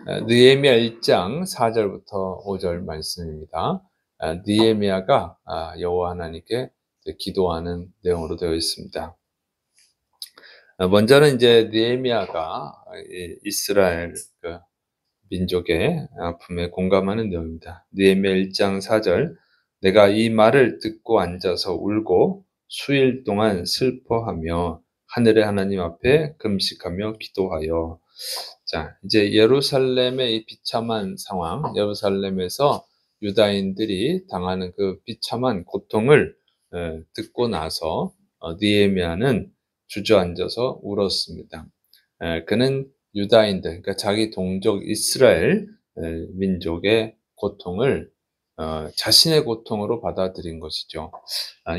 느헤미야 1장 4절부터 5절 말씀입니다. 느헤미야가 여호와 하나님께 기도하는 내용으로 되어 있습니다. 먼저는 이제 느헤미야가 이스라엘 민족의 아픔에 공감하는 내용입니다. 느헤미야 1장 4절, 내가 이 말을 듣고 앉아서 울고 수일 동안 슬퍼하며 하늘의 하나님 앞에 금식하며 기도하여. 자, 이제 예루살렘의 이 비참한 상황, 예루살렘에서 유다인들이 당하는 그 비참한 고통을 듣고 나서 느헤미야는 주저앉아서 울었습니다. 그는 유다인들, 그러니까 자기 동족 이스라엘 민족의 고통을 자신의 고통으로 받아들인 것이죠.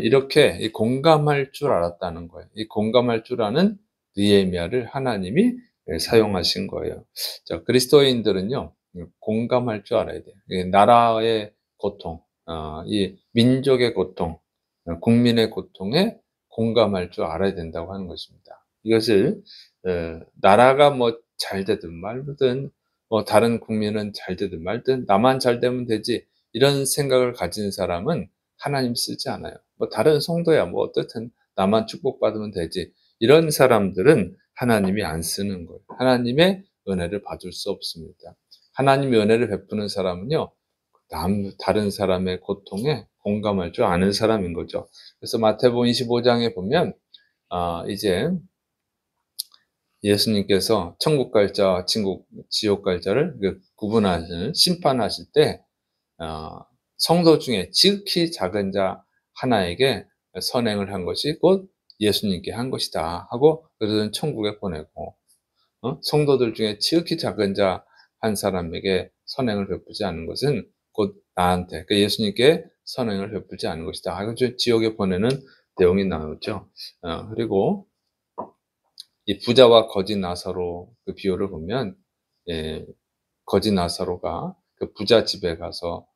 이렇게 공감할 줄 알았다는 거예요. 이 공감할 줄 아는 느헤미야를 하나님이 사용하신 거예요. 자, 그리스도인들은요, 공감할 줄 알아야 돼요. 이 나라의 고통, 이 민족의 고통, 국민의 고통에 공감할 줄 알아야 된다고 하는 것입니다. 이것을 나라가 뭐 잘 되든 말든, 뭐 다른 국민은 잘 되든 말든 나만 잘 되면 되지, 이런 생각을 가진 사람은 하나님 쓰지 않아요. 뭐 다른 성도야 뭐 어떻든 나만 축복받으면 되지, 이런 사람들은 하나님이 안 쓰는 거예요. 하나님의 은혜를 받을 수 없습니다. 하나님의 은혜를 베푸는 사람은요, 다른 사람의 고통에 공감할 줄 아는 사람인 거죠. 그래서 마태복음 25장에 보면 이제 예수님께서 천국 갈 자와 지옥 갈 자를 구분하시는 심판하실 때 성도 중에 지극히 작은 자 하나에게 선행을 한 것이 곧 예수님께 한 것이다 하고, 그들은 천국에 보내고, 성도들 중에 지극히 작은 자 한 사람에게 선행을 베푸지 않는 것은 곧 나한테, 그러니까 예수님께 선행을 베푸지 않은 것이다 하고 지옥에 보내는 내용이 나오죠. 그리고 이 부자와 거지 나사로 그 비유를 보면, 거지 나사로가 그 부자 집에 가서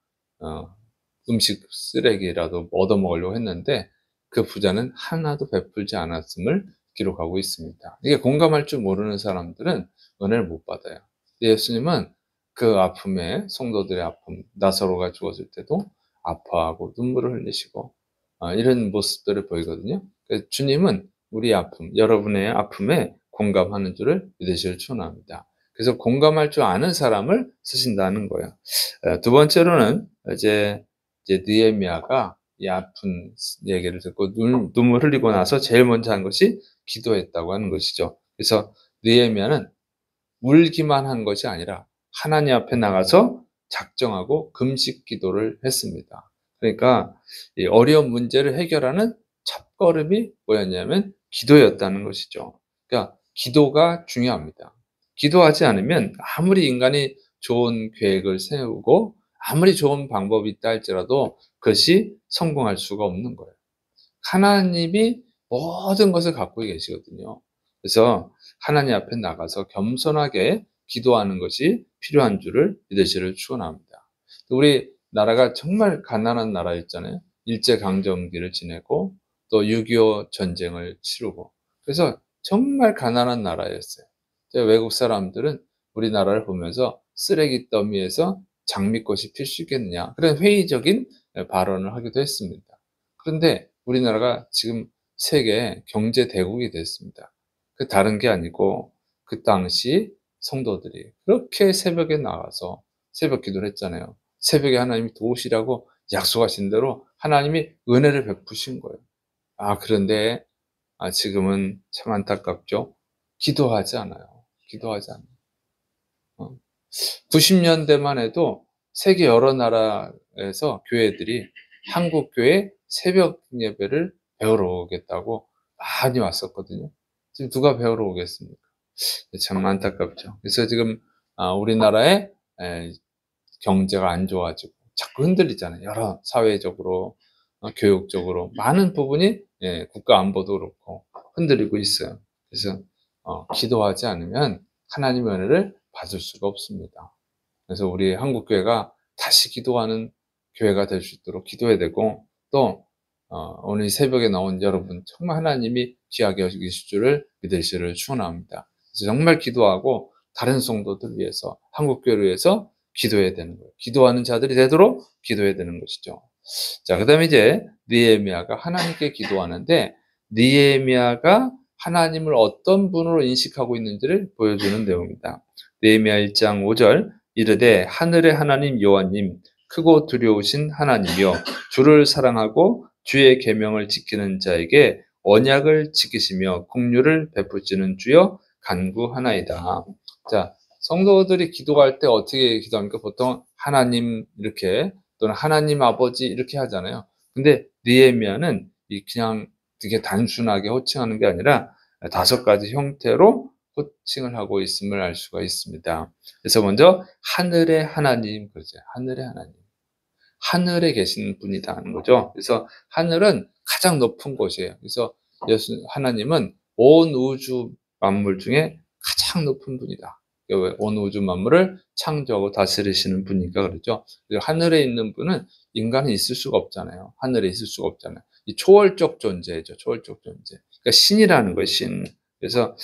음식 쓰레기라도 얻어 먹으려고 했는데 그 부자는 하나도 베풀지 않았음을 기록하고 있습니다. 이게 공감할 줄 모르는 사람들은 은혜를 못 받아요. 예수님은 그 아픔에, 성도들의 아픔, 나사로가 죽었을 때도 아파하고 눈물을 흘리시고 이런 모습들을 보이거든요. 주님은 우리 아픔, 여러분의 아픔에 공감하는 줄을 믿으시길 축원합니다. 그래서 공감할 줄 아는 사람을 쓰신다는 거예요. 두 번째로는 이제 느헤미야가 이 아픈 얘기를 듣고 눈물 흘리고 나서 제일 먼저 한 것이 기도했다고 하는 것이죠. 그래서 느헤미야는 울기만 한 것이 아니라 하나님 앞에 나가서 작정하고 금식 기도를 했습니다. 그러니까 이 어려운 문제를 해결하는 첫걸음이 뭐였냐면 기도였다는 것이죠. 그러니까 기도가 중요합니다. 기도하지 않으면 아무리 인간이 좋은 계획을 세우고 아무리 좋은 방법이 있다 할지라도 그것이 성공할 수가 없는 거예요. 하나님이 모든 것을 갖고 계시거든요. 그래서 하나님 앞에 나가서 겸손하게 기도하는 것이 필요한 줄을 믿으시기를 축원합니다. 우리 나라가 정말 가난한 나라였잖아요. 일제강점기를 지내고 또 6.25 전쟁을 치르고, 그래서 정말 가난한 나라였어요. 외국 사람들은 우리나라를 보면서 쓰레기 더미에서 장미꽃이 필 수 있겠느냐, 그런 회의적인 발언을 하기도 했습니다. 그런데 우리나라가 지금 세계 경제 대국이 됐습니다. 그 다른 게 아니고 그 당시 성도들이 그렇게 새벽에 나가서 새벽 기도를 했잖아요. 새벽에 하나님이 도우시라고 약속하신 대로 하나님이 은혜를 베푸신 거예요. 그런데 지금은 참 안타깝죠. 기도하지 않아요. 기도하지 않아요. 어. 90년대만 해도 세계 여러 나라에서 교회들이 한국 교회 새벽 예배를 배우러 오겠다고 많이 왔었거든요. 지금 누가 배우러 오겠습니까? 참 안타깝죠. 그래서 지금 우리나라의 경제가 안 좋아지고 자꾸 흔들리잖아요. 여러 사회적으로, 교육적으로 많은 부분이, 국가 안보도 그렇고 흔들리고 있어요. 그래서 기도하지 않으면 하나님의 은혜를 받을 수가 없습니다. 그래서 우리 한국 교회가 다시 기도하는 교회가 될 수 있도록 기도해야 되고, 또 오늘 새벽에 나온 여러분 정말 하나님이 귀하게 여기실 줄을 믿으시기를 축원합니다. 그래서 정말 기도하고 다른 성도들 위해서, 한국교회를 위해서 기도해야 되는 거예요. 기도하는 자들이 되도록 기도해야 되는 것이죠. 자, 그다음에 이제 느헤미야가 하나님께 기도하는데 느헤미야가 하나님을 어떤 분으로 인식하고 있는지를 보여주는 내용입니다. 느헤미야 1장 5절 이르되 하늘의 하나님 여호와님 크고 두려우신 하나님이여 주를 사랑하고 주의 계명을 지키는 자에게 언약을 지키시며 긍휼을 베푸시는 주여 간구하나이다. 자, 성도들이 기도할 때 어떻게 기도합니까? 보통 하나님 이렇게 또는 하나님 아버지 이렇게 하잖아요. 근데 느헤미야는 그냥 되게 단순하게 호칭하는 게 아니라 5가지 형태로 호칭을 하고 있음을 알 수가 있습니다. 그래서 먼저 하늘의 하나님, 그러죠. 하늘의 하나님. 하늘에 계신 분이다는 거죠. 그래서 하늘은 가장 높은 곳이에요. 그래서 하나님은 온 우주 만물 중에 가장 높은 분이다. 온 우주 만물을 창조하고 다스리시는 분이니까 그러죠. 하늘에 있는 분은 인간은 있을 수가 없잖아요. 하늘에 있을 수가 없잖아요. 이 초월적 존재죠. 초월적 존재. 그러니까 신이라는 거예요. 신. 그래서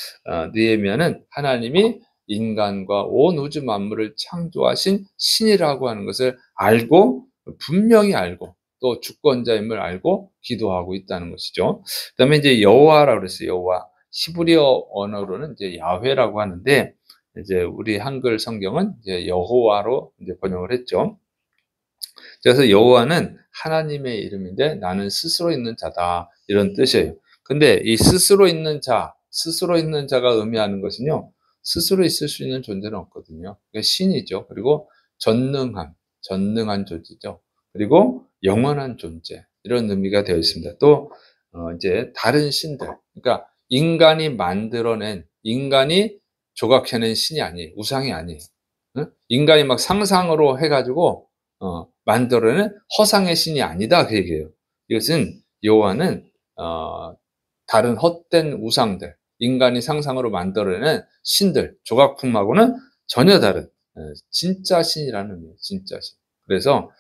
느헤미야는 하나님이 인간과 온 우주 만물을 창조하신 신이라고 하는 것을 알고 분명히 알고 또 주권자임을 알고 기도하고 있다는 것이죠. 그다음에 이제 여호와라고 그랬어요. 여호와. 히브리어 언어로는 이제 야훼라고 하는데 이제 우리 한글 성경은 이제 여호와로 이제 번역을 했죠. 그래서 여호와는 하나님의 이름인데 나는 스스로 있는 자다 이런 뜻이에요. 근데 이 스스로 있는 자가 의미하는 것은요. 스스로 있을 수 있는 존재는 없거든요. 그러니까 신이죠. 그리고 전능한 존재죠. 그리고 영원한 존재 이런 의미가 되어 있습니다. 또 이제 다른 신들, 그러니까 인간이 조각해낸 신이 아니에요. 우상이 아니에요. 응? 인간이 막 상상으로 해가지고 만들어낸 허상의 신이 아니다 그 얘기예요. 이것은 여호와는 다른 헛된 우상들, 인간이 상상으로 만들어낸 신들, 조각품하고는 전혀 다른 진짜 신이라는 의미예요. 진짜 신. 그래서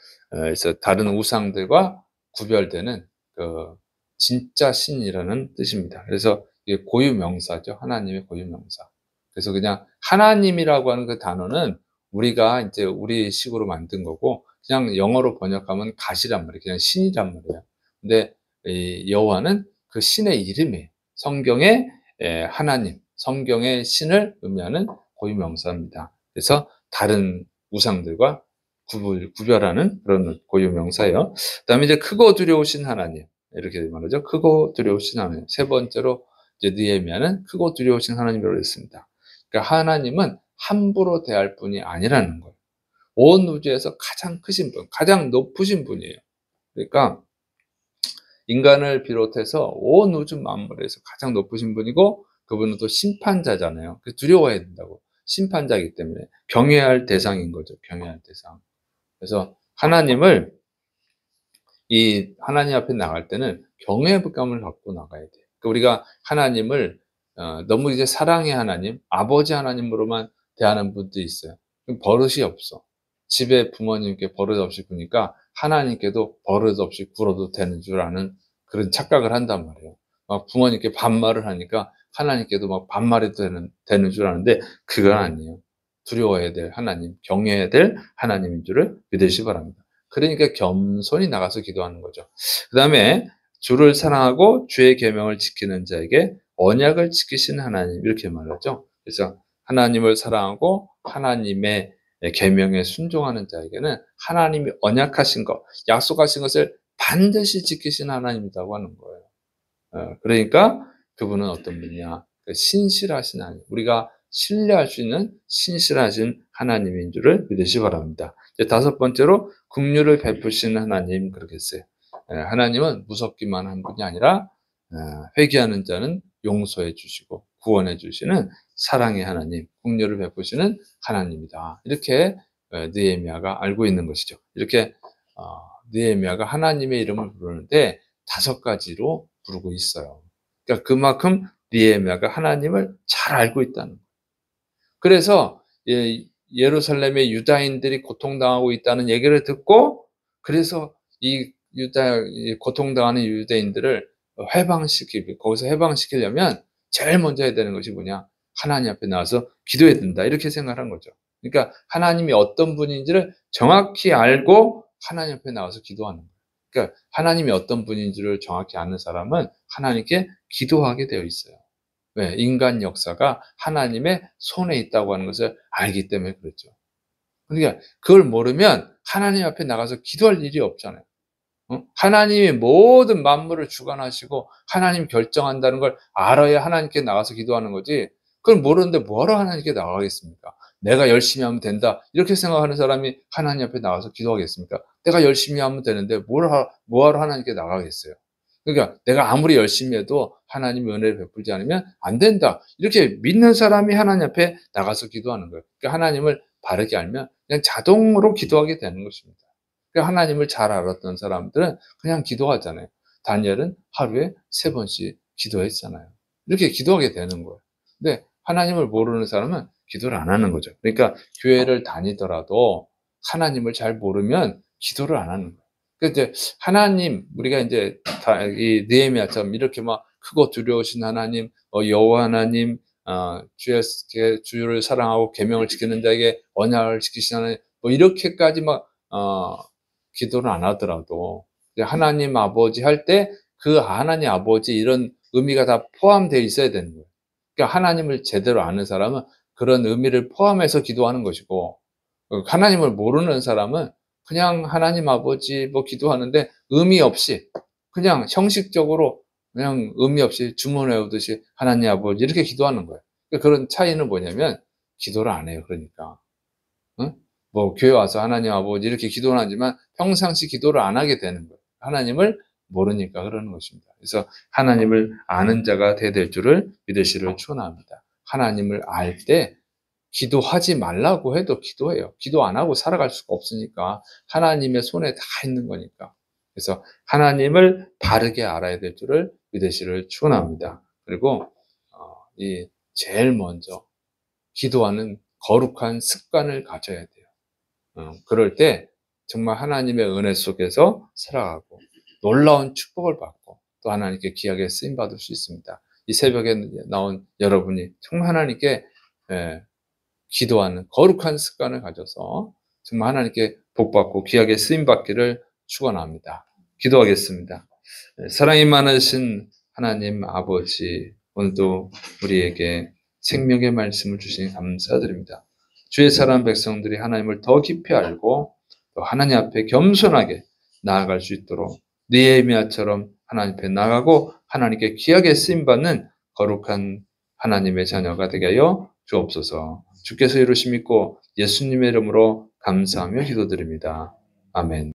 다른 우상들과 구별되는 그 진짜 신이라는 뜻입니다. 그래서 이게 고유명사죠. 하나님의 고유명사. 그래서 그냥 하나님이라고 하는 그 단어는 우리가 이제 우리식으로 만든 거고 그냥 영어로 번역하면 갓이란 말이에요. 그냥 신이란 말이에요. 근데 이 여호와는 그 신의 이름이에요. 성경의 하나님, 성경의 신을 의미하는 고유명사입니다. 그래서 다른 우상들과 구별하는 그런 고유명사예요. 그다음에 이제 크고 두려우신 하나님 이렇게 말하죠. 크고 두려우신 하나님. 세 번째로 이제 느헤미야는 크고 두려우신 하나님이라고 했습니다. 그러니까 하나님은 함부로 대할 분이 아니라는 거예요. 온 우주에서 가장 크신 분, 가장 높으신 분이에요. 그러니까 인간을 비롯해서 온 우주 만물에서 가장 높으신 분이고 그분은 또 심판자잖아요. 두려워해야 된다고. 심판자이기 때문에 경외할 대상인 거죠. 경외할 대상. 그래서 하나님을 이 하나님 앞에 나갈 때는 경외감을 갖고 나가야 돼요. 그러니까 우리가 하나님을 너무 이제 사랑의 하나님, 아버지 하나님으로만 대하는 분도 있어요. 버릇이 없어. 집에 부모님께 버릇 없이 구니까 하나님께도 버릇 없이 굴어도 되는 줄 아는 그런 착각을 한단 말이에요. 막 부모님께 반말을 하니까 하나님께도 막 반말이 되는 줄 아는데 그건 아니에요. 두려워해야 될 하나님, 경외해야 될 하나님인 줄을 믿으시기 바랍니다. 그러니까 겸손히 나가서 기도하는 거죠. 그 다음에 주를 사랑하고 주의 계명을 지키는 자에게 언약을 지키신 하나님 이렇게 말하죠. 그래서 하나님을 사랑하고 하나님의 계명에 순종하는 자에게는 하나님이 언약하신 것, 약속하신 것을 반드시 지키신 하나님이라고 하는 거예요. 그러니까 그분은 어떤 분이냐? 신실하신 하나님. 우리가 신뢰할 수 있는 신실하신 하나님인 줄을 믿으시기 바랍니다. 이제 5번째로 긍휼을 베푸시는 하나님 그렇게 했어요. 하나님은 무섭기만 한 분이 아니라 회개하는 자는 용서해 주시고 구원해 주시는 사랑의 하나님, 긍휼을 베푸시는 하나님이다. 이렇게 느헤미야가 알고 있는 것이죠. 이렇게 느헤미야가 하나님의 이름을 부르는데 5가지로 부르고 있어요. 그러니까 그만큼 느헤미야가 하나님을 잘 알고 있다는 거예요. 그래서 예루살렘의 유다인들이 고통당하고 있다는 얘기를 듣고 그래서 이 고통당하는 유대인들을 거기서 해방시키려면 제일 먼저 해야 되는 것이 뭐냐? 하나님 앞에 나와서 기도해야 된다. 이렇게 생각한 거죠. 그러니까 하나님이 어떤 분인지를 정확히 알고 하나님 앞에 나와서 기도하는 거예요. 그러니까 하나님이 어떤 분인지를 정확히 아는 사람은 하나님께 기도하게 되어 있어요. 왜? 인간 역사가 하나님의 손에 있다고 하는 것을 알기 때문에 그렇죠. 그러니까 그걸 모르면 하나님 앞에 나가서 기도할 일이 없잖아요. 하나님이 모든 만물을 주관하시고 하나님 결정한다는 걸 알아야 하나님께 나가서 기도하는 거지, 그걸 모르는데 뭐하러 하나님께 나가겠습니까? 내가 열심히 하면 된다 이렇게 생각하는 사람이 하나님 앞에 나가서 기도하겠습니까? 내가 열심히 하면 되는데 뭐하러 하나님께 나가겠어요? 그러니까 내가 아무리 열심히 해도 하나님의 은혜를 베풀지 않으면 안 된다 이렇게 믿는 사람이 하나님 앞에 나가서 기도하는 거예요. 그러니까 하나님을 바르게 알면 그냥 자동으로 기도하게 되는 것입니다. 하나님을 잘 알았던 사람들은 그냥 기도하잖아요. 다니엘은 하루에 3번씩 기도했잖아요. 이렇게 기도하게 되는 거예요. 근데 하나님을 모르는 사람은 기도를 안 하는 거죠. 그러니까 교회를 다니더라도 하나님을 잘 모르면 기도를 안 하는 거예요. 그러니까 이제 하나님, 우리가 이제 이 느헤미야처럼 이렇게 막 크고 두려우신 하나님, 여호와 하나님, 주를 사랑하고 계명을 지키는 자에게 언약을 지키시는 하나님, 뭐 이렇게까지 막 기도를 안 하더라도 하나님 아버지 할 때 그 하나님 아버지 이런 의미가 다 포함되어 있어야 되는 거예요. 그러니까 하나님을 제대로 아는 사람은 그런 의미를 포함해서 기도하는 것이고, 하나님을 모르는 사람은 그냥 하나님 아버지 뭐 기도하는데 의미 없이 그냥 형식적으로 그냥 의미 없이 주문 외우듯이 하나님 아버지 이렇게 기도하는 거예요. 그러니까 그런 차이는 뭐냐면 기도를 안 해요. 그러니까. 응? 뭐 교회 와서 하나님 아버지 이렇게 기도는 하지만 평상시 기도를 안 하게 되는 거예요. 하나님을 모르니까 그러는 것입니다. 그래서 하나님을 아는 자가 될 줄을 믿으시를 축원합니다. 하나님을 알 때 기도하지 말라고 해도 기도해요. 기도 안 하고 살아갈 수가 없으니까 하나님의 손에 다 있는 거니까. 그래서 하나님을 바르게 알아야 될 줄을 믿으시를 축원합니다. 그리고 이 제일 먼저 기도하는 거룩한 습관을 가져야 돼요. 그럴 때 정말 하나님의 은혜 속에서 살아가고 놀라운 축복을 받고 또 하나님께 귀하게 쓰임 받을 수 있습니다. 이 새벽에 나온 여러분이 정말 하나님께 기도하는 거룩한 습관을 가져서 정말 하나님께 복받고 귀하게 쓰임 받기를 축원합니다. 기도하겠습니다. 사랑이 많으신 하나님 아버지, 오늘도 우리에게 생명의 말씀을 주시니 감사드립니다. 주의 사랑 백성들이 하나님을 더 깊이 알고 또 하나님 앞에 겸손하게 나아갈 수 있도록 느헤미야처럼 하나님 앞에 나아가고 하나님께 귀하게 쓰임받는 거룩한 하나님의 자녀가 되게 하여 주옵소서. 주께서 이루심 믿고 예수님의 이름으로 감사하며 기도드립니다. 아멘.